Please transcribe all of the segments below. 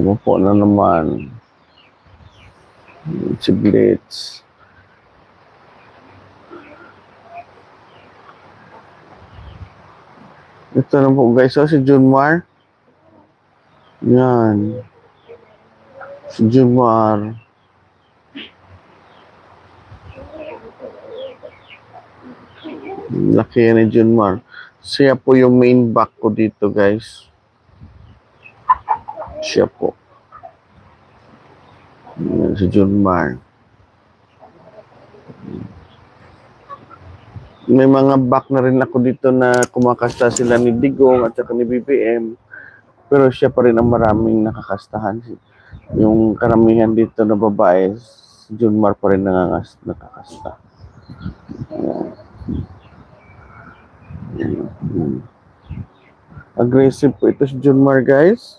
Umupo na naman. Si Blitz. Ito na po guys, si Junmar. Yan. Si Junmar. Laki yan ni Junmar. Siya po yung main back ko dito guys. Siya po. Yan, si Junmar. May mga back na rin ako dito na kumakasta sila ni Digong at saka ni BBM. Pero siya pa rin ang maraming nakakastahan. Yung karamihan dito na babae, si Junmar pa rin nakakasta. Yan. Aggressive po ito si Junmar guys.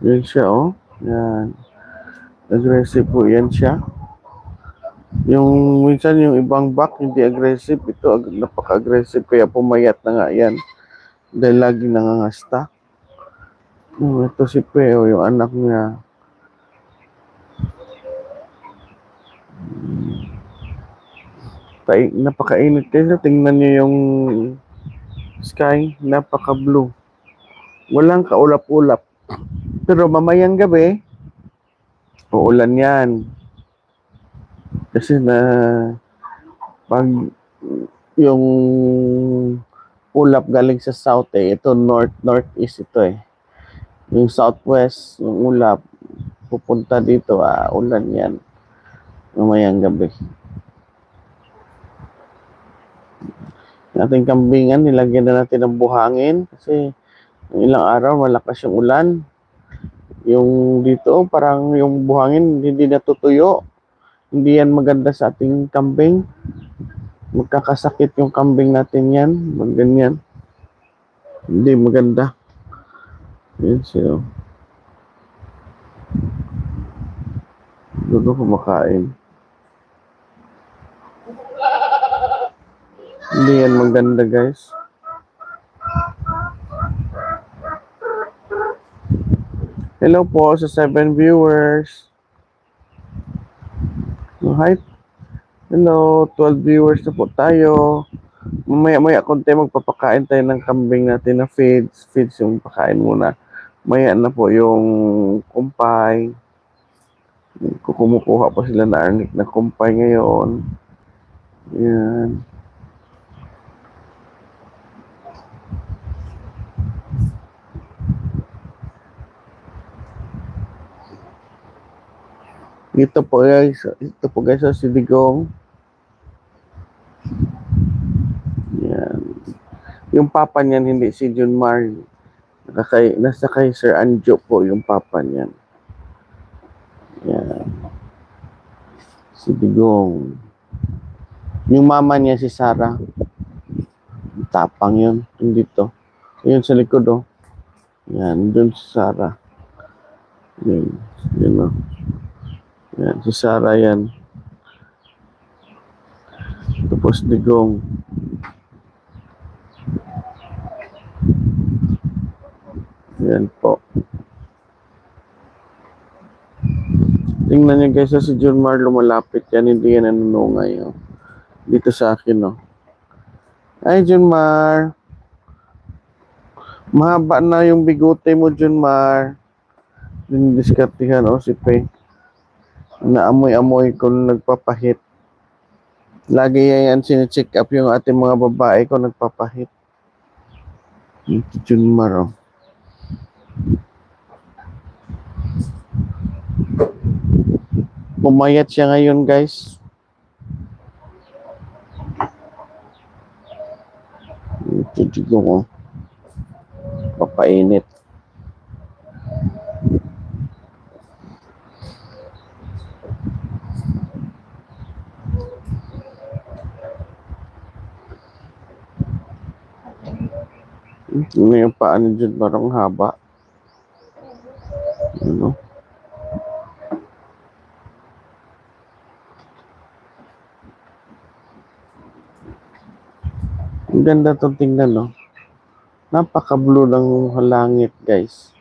Yan siya oh. Yan. Aggressive po yan siya. Yung minsan yung ibang back hindi aggressive, ito napaka-aggressive kaya pumayat na nga yan dahil lagi nangangasta. Ito si Peo, yung anak niya. Napakainit kayo. Tingnan niyo yung sky, napaka-blue. Walang kaulap-ulap. Pero mamayang gabi, uulan yan. Kasi na pag yung ulap galing sa south ito northeast ito yung southwest, yung ulap pupunta dito, ulan yan mamayang gabi. Ating kambingan, nilagyan na natin ng buhangin kasi ilang araw malakas yung ulan. Yung dito parang yung buhangin hindi natutuyo. Hindi yan maganda sa ating kambing. Magkakasakit yung kambing natin yan. Ganyan. Hindi maganda. Yan siya. Doon kumakain. Hindi yan maganda guys. Hello po sa 7 viewers. Hi. Hello, 12 viewers na po tayo. Mamaya konti magpapakain tayo ng kambing natin na feeds. Feeds yung pakain muna. Maya na po yung kumpay. Kumukuha pa sila na arnik na kumpay ngayon. Yan. Ito po guys, si Digong. Yan. Yung papa niyan hindi si Junmar. Nasa kay Sir Anjo po yung papa niyan. Yan. Si Digong. Yung mama niya si Sarah. Tapang yun. Dito. Yun sa likod oh. Yan. Doon si Sarah. Yan. Yan oh. Yan, si Sarah yan. Tapos Digong. Yan po. Tingnan niyo guys, si Junmar lumalapit yan. Hindi yan nanunungay. Oh. Dito sa akin. Oh. Ay, Junmar. Mahaba na yung bigote mo, Junmar. Dinidiskartihan si Pe. Naamoy-amoy kung nagpapahit. Lagi yan sine-check up yung ating mga babae kung nagpapahit. Ito Junmar oh. Pumayat siya ngayon guys. Ito Digong oh. Papainit. Ngayon pa ano dyan parang haba. Ano? Ang ganda itong tingnan no. Napaka-blue ng langit guys.